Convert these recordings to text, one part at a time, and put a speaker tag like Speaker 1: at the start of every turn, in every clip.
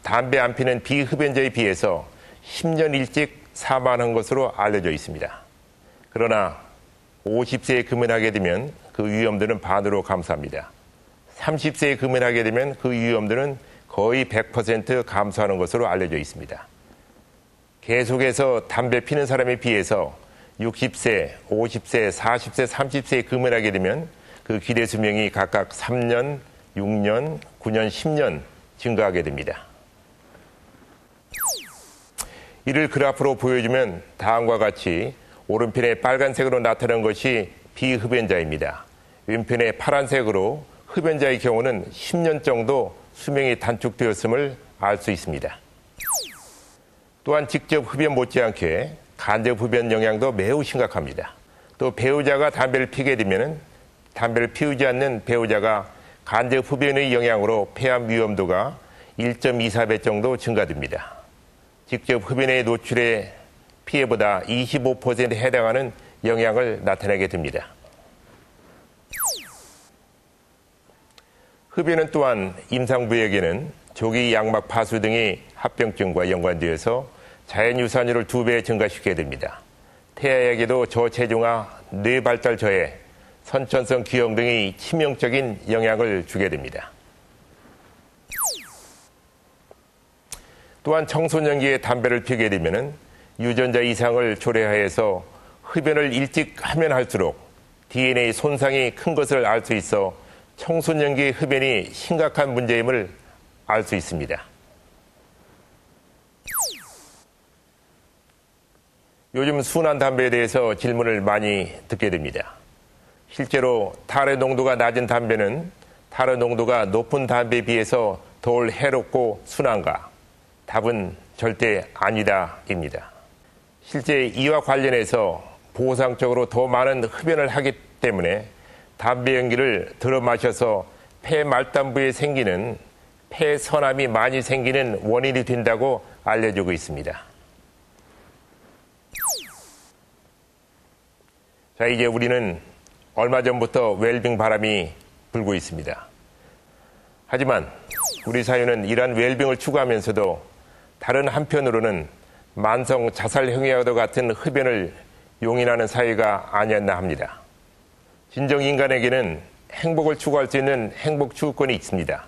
Speaker 1: 담배 안 피는 비흡연자에 비해서 10년 일찍 사망한 것으로 알려져 있습니다. 그러나 50세에 금연하게 되면 그 위험들은 반으로 감소합니다. 30세에 금연하게 되면 그 위험들은 거의 100% 감소하는 것으로 알려져 있습니다. 계속해서 담배 피는 사람에 비해서 60세, 50세, 40세, 30세에 금연하게 되면 그 기대 수명이 각각 3년, 6년, 9년, 10년 증가하게 됩니다. 이를 그래프로 보여주면 다음과 같이 오른편에 빨간색으로 나타난 것이 비흡연자입니다. 왼편에 파란색으로 흡연자의 경우는 10년 정도 수명이 단축되었음을 알 수 있습니다. 또한 직접 흡연 못지않게 간접 흡연 영향도 매우 심각합니다. 또 배우자가 담배를 피게 되면 담배를 피우지 않는 배우자가 간접 흡연의 영향으로 폐암 위험도가 1.24배 정도 증가됩니다. 직접 흡연에 노출의 피해보다 25%에 해당하는 영향을 나타내게 됩니다. 흡연은 또한 임상부에게는 조기 양막 파수 등의 합병증과 연관되어서 자연유산율을 2배 증가시키게 됩니다. 태아에게도 저체중화, 뇌발달 저해, 선천성 기형 등의 치명적인 영향을 주게 됩니다. 또한 청소년기에 담배를 피게 되면 유전자 이상을 초래하여서 흡연을 일찍 하면 할수록 DNA 손상이 큰 것을 알 수 있어 청소년기 흡연이 심각한 문제임을 알 수 있습니다. 요즘 순한 담배에 대해서 질문을 많이 듣게 됩니다. 실제로 탈의 농도가 낮은 담배는 탈의 농도가 높은 담배에 비해서 덜 해롭고 순한가? 답은 절대 아니다입니다. 실제 이와 관련해서 보상적으로 더 많은 흡연을 하기 때문에 담배 연기를 들어 마셔서 폐 말단부에 생기는 폐선암이 많이 생기는 원인이 된다고 알려지고 있습니다. 자, 이제 우리는 얼마 전부터 웰빙 바람이 불고 있습니다. 하지만 우리 사회는 이러한 웰빙을 추구하면서도 다른 한편으로는 만성 자살 행위와도 같은 흡연을 용인하는 사회가 아니었나 합니다. 진정 인간에게는 행복을 추구할 수 있는 행복 추구권이 있습니다.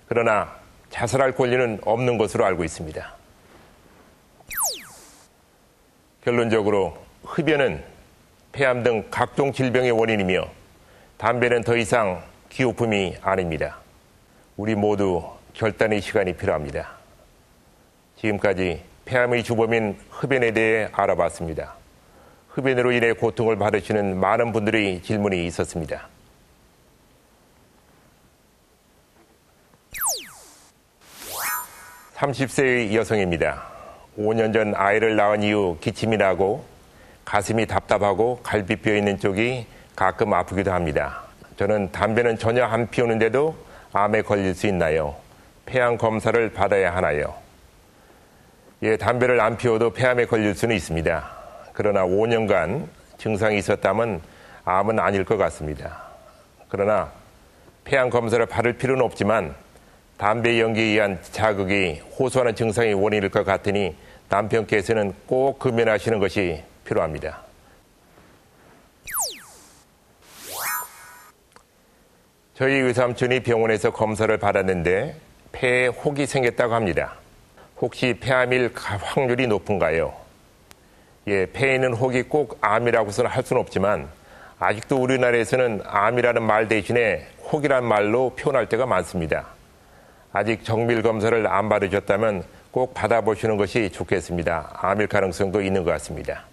Speaker 1: 그러나 자살할 권리는 없는 것으로 알고 있습니다. 결론적으로 흡연은 폐암 등 각종 질병의 원인이며 담배는 더 이상 기호품이 아닙니다. 우리 모두 결단의 시간이 필요합니다. 지금까지 폐암의 주범인 흡연에 대해 알아봤습니다. 흡연으로 인해 고통을 받으시는 많은 분들의 질문이 있었습니다. (30세의) 여성입니다. 5년 전 아이를 낳은 이후 기침이 나고 가슴이 답답하고 갈비뼈 있는 쪽이 가끔 아프기도 합니다. 저는 담배는 전혀 안 피우는데도 암에 걸릴 수 있나요? 폐암 검사를 받아야 하나요? 예, 담배를 안 피워도 폐암에 걸릴 수는 있습니다. 그러나 5년간 증상이 있었다면 암은 아닐 것 같습니다. 그러나 폐암 검사를 받을 필요는 없지만 담배 연기에 의한 자극이 호소하는 증상이 원인일 것 같으니 남편께서는 꼭 금연하시는 것이 필요합니다. 저희 외삼촌이 병원에서 검사를 받았는데 폐에 혹이 생겼다고 합니다. 혹시 폐암일 확률이 높은가요? 예, 폐에 있는 혹이 꼭 암이라고서는 할 수는 없지만 아직도 우리나라에서는 암이라는 말 대신에 혹이란 말로 표현할 때가 많습니다. 아직 정밀 검사를 안 받으셨다면 꼭 받아보시는 것이 좋겠습니다. 암일 가능성도 있는 것 같습니다.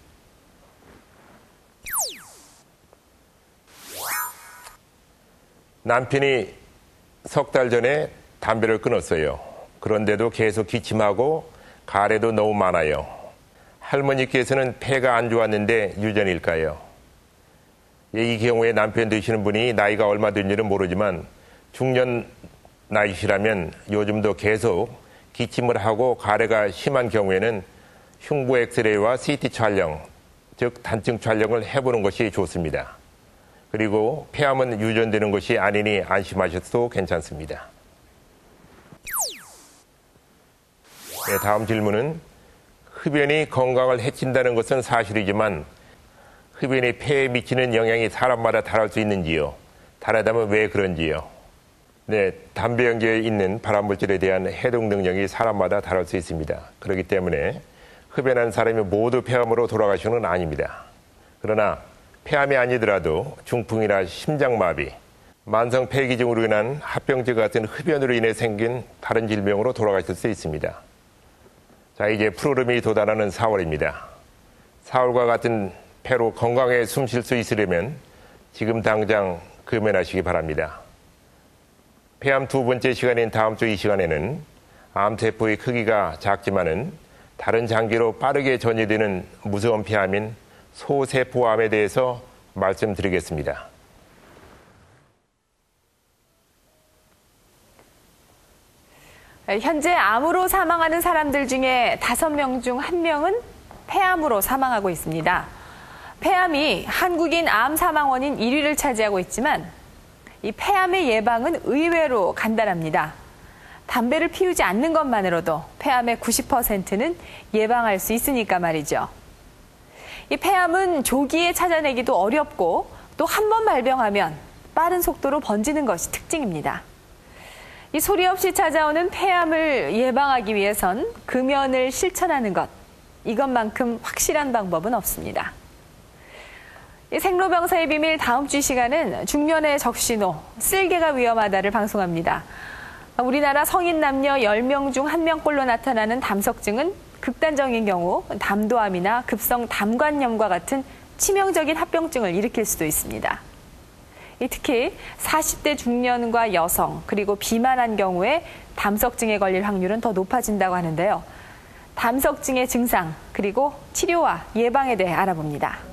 Speaker 1: 남편이 석 달 전에 담배를 끊었어요. 그런데도 계속 기침하고 가래도 너무 많아요. 할머니께서는 폐가 안 좋았는데 유전일까요? 이 경우에 남편 되시는 분이 나이가 얼마 된지는 모르지만 중년 나이시라면 요즘도 계속 기침을 하고 가래가 심한 경우에는 흉부 엑스레이와 CT 촬영, 즉 단층 촬영을 해보는 것이 좋습니다. 그리고 폐암은 유전되는 것이 아니니 안심하셔도 괜찮습니다. 네, 다음 질문은 흡연이 건강을 해친다는 것은 사실이지만 흡연이 폐에 미치는 영향이 사람마다 다를 수 있는지요? 다르다면 왜 그런지요? 네, 담배 연기에 있는 발암물질에 대한 해독 능력이 사람마다 다를 수 있습니다. 그렇기 때문에 흡연한 사람이 모두 폐암으로 돌아가시는 건 아닙니다. 그러나 폐암이 아니더라도 중풍이나 심장마비, 만성 폐기증으로 인한 합병증 같은 흡연으로 인해 생긴 다른 질병으로 돌아가실 수 있습니다. 자, 이제 푸르름이 돋아나는 4월입니다. 4월과 같은 폐로 건강하게 숨 쉴 수 있으려면 지금 당장 금연하시기 바랍니다. 폐암 두 번째 시간인 다음 주 이 시간에는 암세포의 크기가 작지만은 다른 장기로 빠르게 전이되는 무서운 폐암인 소세포암에 대해서 말씀드리겠습니다.
Speaker 2: 현재 암으로 사망하는 사람들 중에 5명 중 1명은 폐암으로 사망하고 있습니다. 폐암이 한국인 암 사망 원인 1위를 차지하고 있지만 이 폐암의 예방은 의외로 간단합니다. 담배를 피우지 않는 것만으로도 폐암의 90%는 예방할 수 있으니까 말이죠. 이 폐암은 조기에 찾아내기도 어렵고 또 한 번 발병하면 빠른 속도로 번지는 것이 특징입니다. 이 소리 없이 찾아오는 폐암을 예방하기 위해선 금연을 실천하는 것, 이것만큼 확실한 방법은 없습니다. 이 생로병사의 비밀 다음 주 시간은 중년의 적신호, 쓸개가 위험하다를 방송합니다. 우리나라 성인 남녀 10명 중 1명꼴로 나타나는 담석증은 극단적인 경우 담도암이나 급성 담관염과 같은 치명적인 합병증을 일으킬 수도 있습니다. 특히 40대 중년과 여성 그리고 비만한 경우에 담석증에 걸릴 확률은 더 높아진다고 하는데요. 담석증의 증상 그리고 치료와 예방에 대해 알아봅니다.